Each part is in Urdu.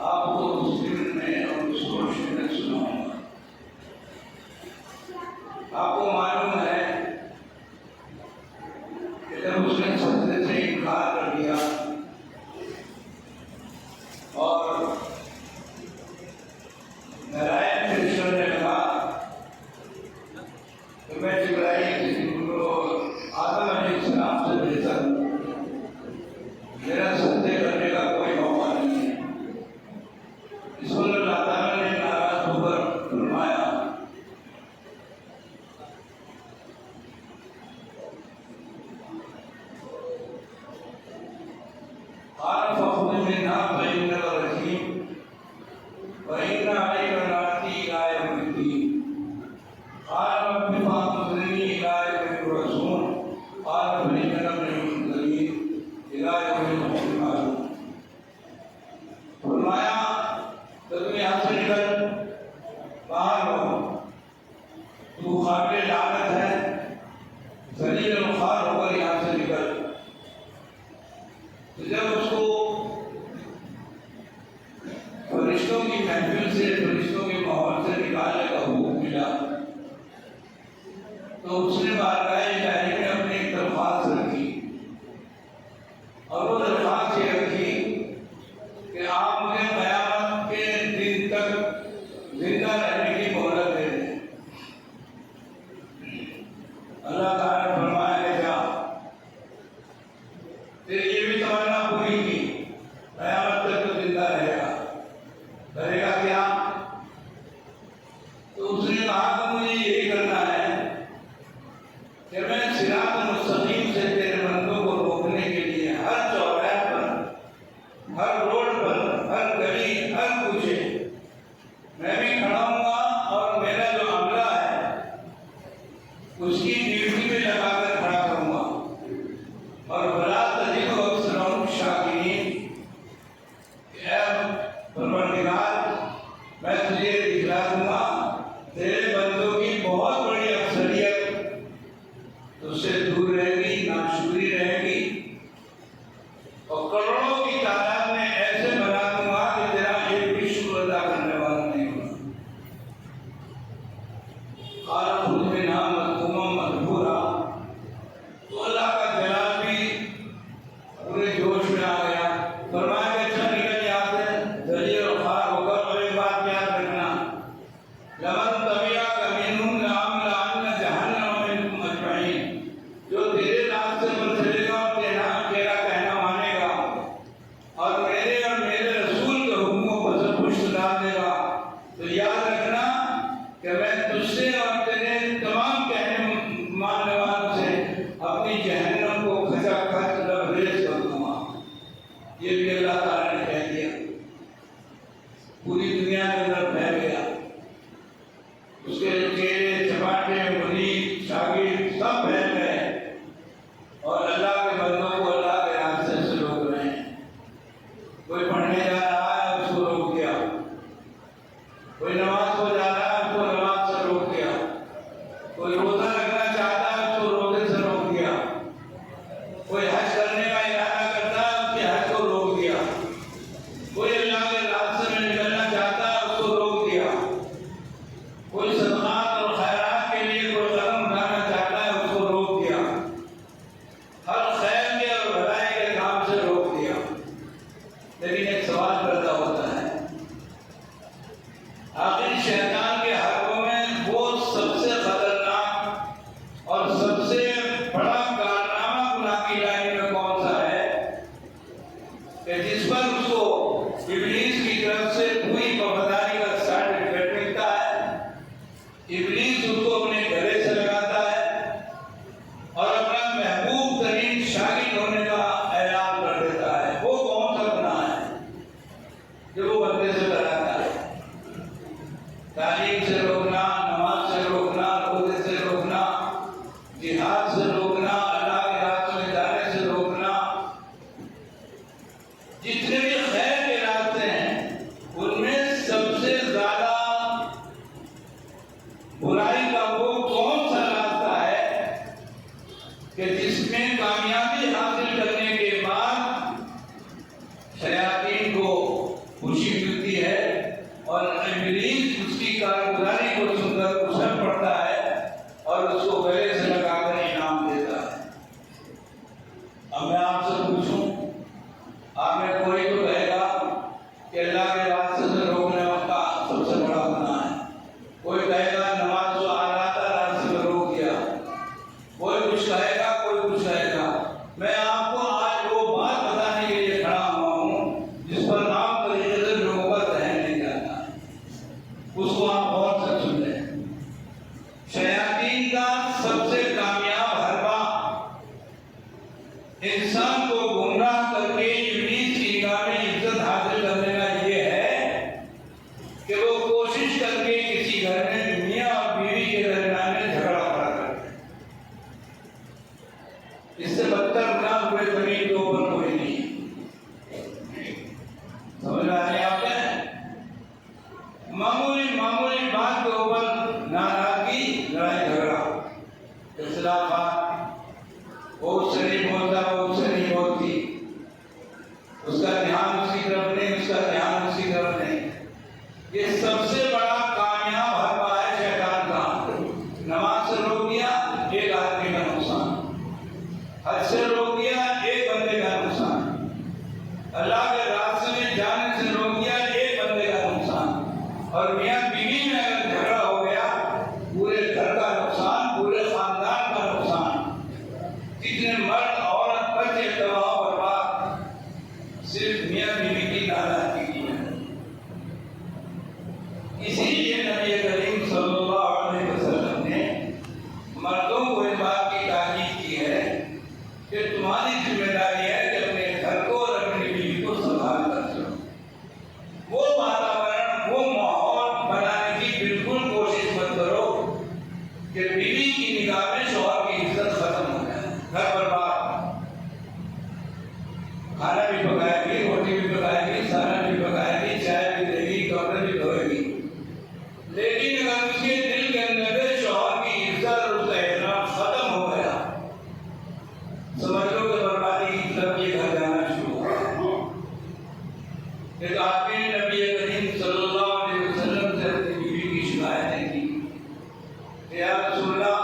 آپ کو اس دن میں اور اس روشنی میں سناؤں گا۔ آپ کو معلوم ہے کہ جب اس نے سجدے سے انکار کر دیا اور نرائن فرشتوں نے کہا کہ میں جبرائیل کو آدم علیہ السلام سے بہتر ہوں، میرا سجدے کرنے کا کوئی موقع نہیں ہے۔ اس پر اللہ تعالیٰ نے ناراض ہو کر فرمایا قال فخذ منها فإنك رجيم وإن عليك لعنتي إلى يوم الدين قال رب فأنظرني إلى يوم يبعثون قال فإنك من المنظرين إلى يوم الوقت المعلوم۔ فرمایا تم یہاں سے نکل، باہر ہو، تو قابل لعنت ہے، ذلیل و خوار ہو کر یہاں سے نکل۔ تو جب اس کو فرشتوں کی محفل سے، فرشتوں کے ماحول سے نکالنے کا حکم ملا تو اس نے بارگاہ الہی میں اپنی ایک درخواست رکھی، اور وہ درخواست یہ رکھی کہ آپ مجھے قیامت کے دن تک زندہ رہنے کی مہلت دے دیں۔ اللہ تعالیٰ نے فرمایا کہ جا، پھر یہ بھی تمنا پوری کی، قیامت تک تو زندہ رہے گا۔ کرے گا کیا؟ تو اس نے کہا کہ مجھے یہی کرنا ہے کہ میں صراط مستقیم سے تیرے بندوں کو روکنے کے لیے ہر چوراہے پر، ہر روڈ پر، ہر گلی، ہر کوچے میں بھی کھڑا ہوں گا، اور میرا جو عملہ ہے اس کی ڈیوٹی میں لگا کر کھڑا کروں گا، اور بلا تجد اکثرهم شاکرین، اے پروردگار میں تجھے دکھلا دوں گا تیرے بندوں کی بہت بڑی اکثریت تجھ سے دور رہے گی، ناشکری رہے گی، اور کروڑوں کی تعداد میں ایسے بنا دوں گا کہ تیرا ایک بھی شکر ادا کرنے والا نہیں ہوگا۔ قال خذ منها مذموما مدحورا، تو اللہ کا جلال بھی پورے جوش میں آ گیا، فرمایا کہ اچھا نکل یہاں سے ذلیل و خوار ہو کر، اور ایک بات یاد رکھنا، لمن تبعک منہم لأملأن جہنم منکم اجمعین، جو تیرے راستے پر چلے گا اور تیرا کہنا مانے گا اور میرے رسول کے حکموں کو سب پشت ڈال دے گا، تو یاد رکھنا کہ میں تجھ سے اور تیرے تمام کہنے ماننے والوں سے اپنی جہنم کو کھچا کھچ لبریز کر دوں گا۔ یہ بھی اللہ تعالیٰ نے کہہ دیا، پوری دنیا کے اندر پھیل گیا، اس کے چہرے چپاٹے مرید شاگرد سب پھیل گئے، اور اللہ کے بندوں کو اللہ کے راستے سے روک رہے ہیں۔ کوئی پڑھنے جا رہا ہے اس کو روک دیا، کوئی نماز کو جا رہا ہے اس کو نماز سے روک دیا، کوئی روزہ رکھنا چاہتا ہے اس کو روزے سے روک دیا، کوئی حج کرنے کا ارادہ کرتا ہے اس کے حج کو روک دیا، کوئی اللہ کے راستے میں نکلنا چاہتا ہے اس کو روک دیا، کوئی صدقات اور خیرات کے لیے کوئی قدم اٹھانا چاہتا ہے اس کو روک دیا، ہر خیر کے اور بھلائی کے کام سے روک دیا۔ لیکن ایک سوال پیدا ہوتا ہے، آخر شیطان کے حربوں میں وہ سب سے خطرناک اور سب سے بڑا کارنامہ گناہ کی لائن میں کون سا ہے کہ جس پر اس کو ابلیس کی طرف سے پوری وفاداری کا سرٹیفکیٹ ملتا ہے، ابلیس اس کو اپنے گلے سے لگاتا ہے اور اپنا محبوب ترین شاگرد ہونے کا اعلان کر دیتا ہے؟ وہ کون سا گناہ ہے جو وہ بندے سے کراتا ہے؟ تعلیم سے روکنا، نماز سے روکنا، روزے سے روکنا، جہاد سے روکنا، اللہ کے راستے میں جانے سے روکنا، جتنے بھی خیر کے راستے ہیں ان میں سب سے زیادہ برائی کا وہ کون سا راستہ ہے کہ جس میں کامیابی حاصل کرنے کے بعد شیاطین کو خوشی کہ اللہ کے راستے سے روکنے کا سب سے بڑا گناہ ہے۔ کوئی کہے گا نماز کو آتا راستے میں روک دیا، کوئی کچھ کہے گا، کوئی کچھ کہے گا۔ میں آپ کو آج وہ بات بتانے کے لیے کھڑا ہوا ہوں جس پر عام طریقے سے لوگوں کا ذہن نہیں جاتا ہے، اس کو آپ غور سے سن لیں۔ شیاطین کا سب سے کامیاب حربہ انسان کو گمراہ کر کے ابلیس کی نگاہ میں عزت حاصل کرنے کا یہ ہے کہ وہ کوشش کر کے کسی گھر میں میاں اور بیوی کے درمیان میں جھگڑا کھڑا کرتے ہیں۔ اس سے بدتر گناہ ہوئے زمین کے اوپر کوئی نہیں۔ سمجھ میں آ رہی ہے آپ نے؟ معمولی بات کے اوپر ناراضگی، لڑائی جھگڑا، اختلافات، وہ اس سے نہیں بولتا، وہ اس سے نہیں بولتی، اس کا دھیان اس کی طرف نہیں، اس کا دھیان اس کی طرف نہیں۔ یہ سب سے بڑا کامیاب حربہ ہے شیطان کا۔ نماز سے روک دیا، ایک آدمی کا نقصان، حج سے روک دیا، ایک بندے کا نقصان، اللہ کے راستے میں جانے سے روک دیا، ایک بندے کا نقصان، اور میاں بیوی میں اگر جھگڑا ہو گیا، پورے گھر کا نقصان، پورے خاندان کا نقصان۔ جتنے مرد عورت بچے تباہ و برباد صرف میاں بیوی کی ناراضگی کی ہے۔ اسی لیے نبی کریم صلی اللہ علیہ وسلم نے مردوں کو اس بات کی تاکید کی ہے کہ تمہاری ذمہ داری ہے کہ اپنے گھر کو اور اپنی بیوی کو سنبھال کر چلو۔ وہ واتاورن، وہ ماحول بنانے کی بالکل کوشش مت کرو کہ بیوی کی نگاہ میں شوہر کی عزت ختم ہو جائے، گھر برباد۔ کھانا بھی پکائے گی، روٹی بھی پکائے گی، سالن بھی پکائے گی، چائے بھی دے گی، کپڑے بھی دھوئے گی، لیکن اگر اس کے دل کے اندر سے شوہر کی عزت اور اس کا احترام ختم ہو گیا، سمجھ لو کہ بربادی کی طرف یہ گھر جانا شروع ہو۔ ایک آدمی نے نبی کریم صلی اللہ علیہ وسلم سے اپنی بیوی کی شکایتیں کی کہ یا رسول اللہ،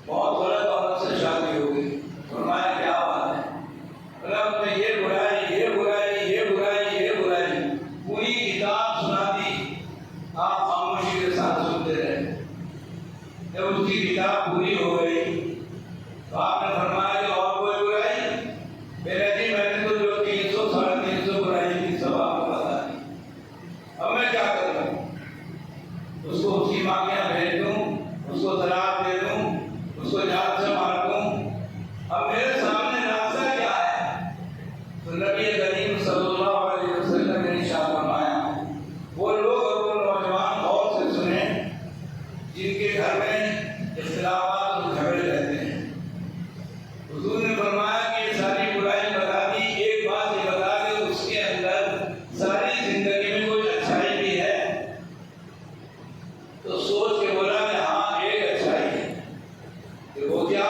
بہت غلط عورت سے شادی ہو گئی۔ فرمایا کیا بات ہے؟ رب نے یہ برائی، یہ برائی، یہ برائی، یہ برائی، پوری کتاب سنا دی۔ آپ خاموشی کے ساتھ سنتے رہے۔ جب اس کی کتاب پوری ہو گئی تو آپ نے فرمایا کہ اور کوئی برائی؟ میرے جی میں نے تو جو 300 350 برائی کی سب آپ کو بتا دی، اب میں کیا کروں؟ اس کو اس کی ماں کے یہاں بھیج دوں، اس کو طلاق دے دوں، اس کو جان سے مار دوں؟ اب میرے سامنے راستہ کیا ہے؟ تو نبی کریم صلی اللہ علیہ وسلم نے ارشاد فرمایا، وہ لوگ اور وہ نوجوان غور سے سنیں جن کے گھر میں اختلافات اور جھگڑے رہتے ہیں۔ حضور نے فرمایا کہ یہ ساری برائی بتا دی، ایک بات یہ بتا کہ اس کے اندر ساری زندگی میں کوئی اچھائی بھی ہے؟ تو سوچ کے بولا کہ ہاں ایک اچھائی ہے۔ کہ وہ کیا؟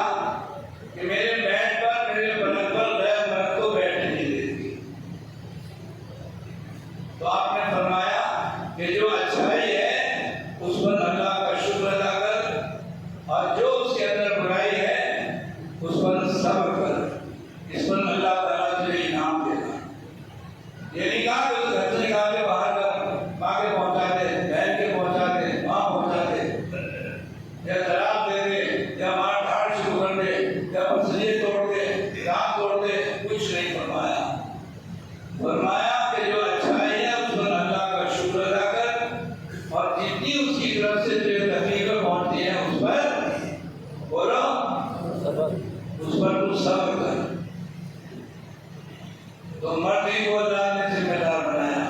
کہ میرے بیڈ پر، میرے پلنگ پر غیر مرد کو بیٹھنے نہیں دیتی۔ تو آپ نے فرمایا کہ جو اچھائی ہے اس پر اللہ کا شکر ادا کر، اور جو اس کے اندر برائی ہے اس پر صبر کر، اس پر اللہ تعالیٰ تجھے انعام دے گا۔ یہ نہیں کہا کہ گھر سے نکال کے باہر کر، ماں کے پہنچا دے، بہن کے پہنچا دے، ماں پہنچا دے، یا طلاق دے دے، یا مار دھاڑ شروع کر دے، یا مسجد توڑ دے، دھام توڑ دے، کچھ نہیں فرمایا۔ فرمایا کہ جو اچھائی ہے اس پر اللہ کا شکر ادا کر، اور جتنی اس کی طرف سے جو تکلیفیں پہنچتی ہیں اس پر بولو، اس پر تو صبر کر۔ تو مرد کو اللہ نے ذمہ دار بنایا،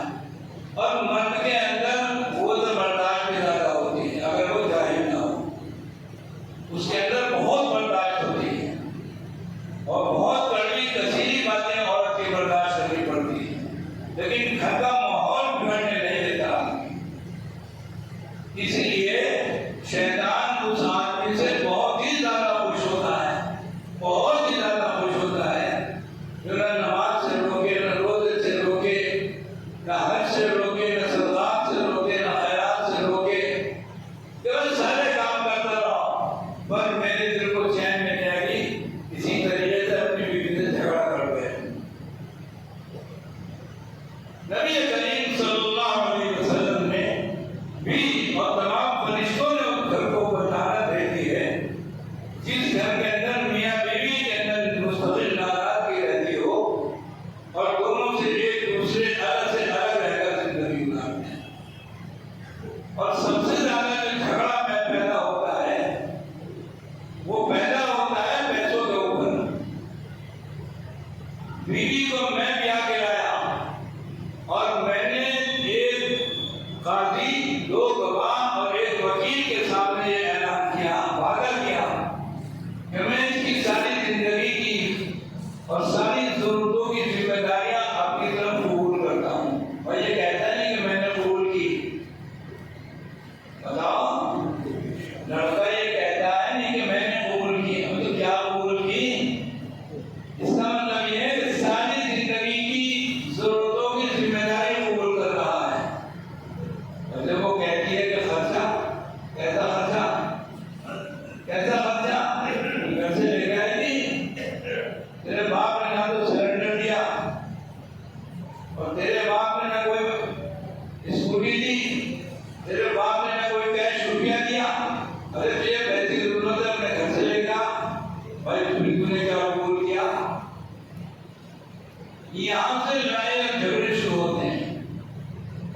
اور مرد کے اندر وہ برداشت بھی زیادہ ہوتی ہے اگر وہ جاہل نہ ہو۔ اس کے اندر بہت برداشت ہوتی ہے، اور بہت کڑوی کثیری باتیں عورت کی برداشت کرنی پڑتی ہے، لیکن گھر کا ماحول بگڑنے نہیں دیتا آدمی۔ اسی لیے شیطان اس آدمی سے بہت ہی زیادہ خوش ہوتا ہے، بہت ہی زیادہ خوش ہوتا ہے، جو نہ نماز سے روکے، نہ روزے سے روکے، نہ حج سے روکے، نہ صدقات سے روکے، نہ خیرات سے روکے، کیونکہ سارے کام کرتا رہو، پر میرے دل کو چین میں نہیں آئے گی، اسی طریقے سے اپنی بیوی سے جھگڑا کر گئے۔ نبی کریم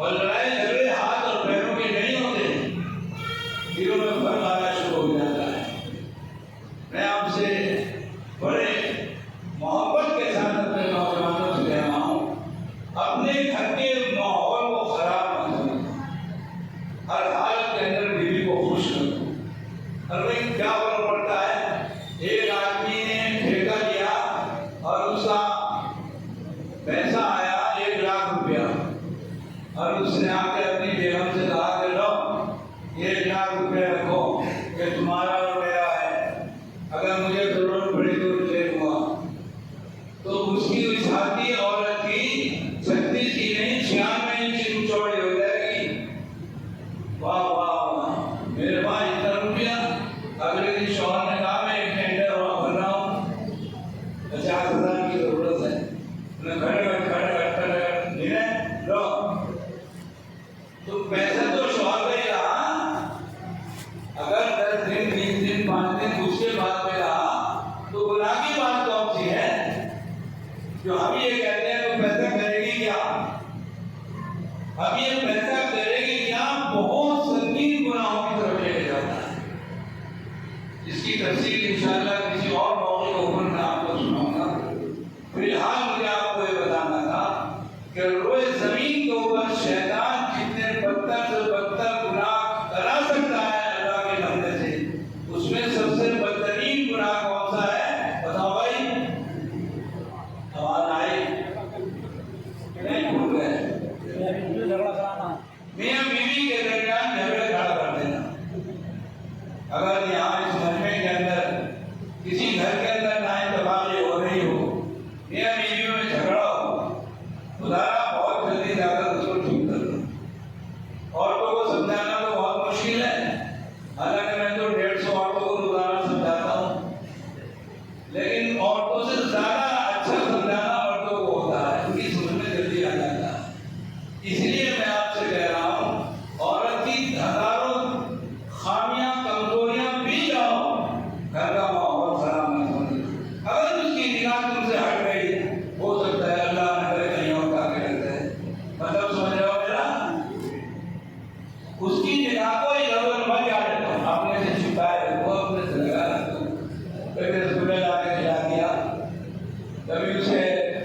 اور لڑائی جھگڑے ہاتھ اور پیروں کے نہیں ہوتے، دلوں میں فرق آنا شروع ہو جاتا ہے۔ میں آپ سے بڑے محبت کے ساتھ اپنے نوجوانوں سے کہہ رہا ہوں، اپنے گھر کے ماحول کو خراب مت کرو، ہر حالت کے اندر بیوی کو خوش رکھو۔ اور بھائی کیا فرق پڑتا ہے؟ ایک آدمی نے ٹھیکہ لیا اور اس کا پیسہ آیا 1,00,000 روپیہ، اور اس نے آ کے اپنی بیگم سے کہا کہ لو 1,00,000 روپیہ رکھو، یہ تمہارا اور میرا ہے، اگر مجھے ضرورت پڑی تو لے لوں گا۔ تو اس کی اس ہاتھی عورت کی 36 کی نہیں 96 انچ چوڑی ہو جائے گی۔ واہ واہ واہ، میرے پاس اتنا روپیہ۔ اگلے دن شوہر نے کہا میں ایک ٹینڈر بھر رہا ہوں، 50,000 کی ضرورت ہے۔ تو پیسہ تو شوہر کا ہی رہا، اگر 10 دن 20 دن 5 دن اس کے بعد میں رہا تو گناہ کی بات کون سی ہے؟ جو ہم یہ کہتے ہیں تو پیسہ کرے گی کیا، اب یہ پیسہ کرے گی کیا، بہت سنگین گناہوں کی طرف لے کے جاتا ہے، جس کی تفصیل انشاءاللہ کسی اور موقع کے اوپر میں آپ کو سناؤں گا۔ فی الحال مجھے آپ کو یہ بتانا تھا کہ روئے زمین کے اوپر شیطان جتنے بدتر سے بدتر گناہ کرا سکتا ہے اللہ کے بندے سے، اس میں سب سے بدترین گناہ کون سا ہے؟ بتاؤ بھائی، آواز آئی؟ نہیں بھول گئے؟ میاں بیوی کے درمیان جھگڑے کھڑا کر دینا۔ اگر یہاں اس مجمع کے اندر کسی گھر کے اندر ناانتفاقی ہو رہی ہو، میاں بیویوں میں جھگڑا ہو، خدایا بہت جلدی جا کر اس کو ٹھیک کر دو۔ عورتوں کو سمجھانا تو بہت مشکل ہے، حالانکہ میں تو 150 عورتوں کو روزانہ سمجھاتا ہوں، لیکن عورتوں سے زیادہ اچھا سمجھانا مردوں کو ہوتا ہے، ان کی سمجھ میں جلدی آ جاتا ہے۔ اس لیے میں آپ سے کہہ رہا ہوں، عورت کی ہزاروں خامیاں کمزوریاں بھی جاؤ، گھر کا ماحول خراب نہ ہونے۔ اگر اس کی نگاہ تم سے ہٹ گئی، ہو سکتا ہے اللہ نہ کرے کہیں اور کا کے لگتا ہے، مطلب سمجھ رہے ہو میرا؟ اس کی نگاہ کو ادھر ادھر مت جانے دو، اپنے سے چھپائے رکھو، اپنے سے لگا رکھو۔ کبھی رسگلے لا کے کھلا دیا، کبھی اسے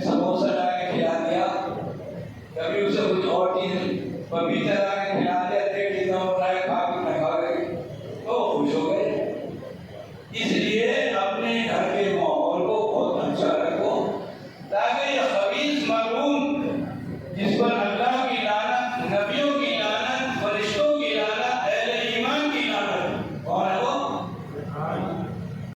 سموسہ لا کے کھلا دیا، کبھی اسے کچھ اور چیز پپیتا لا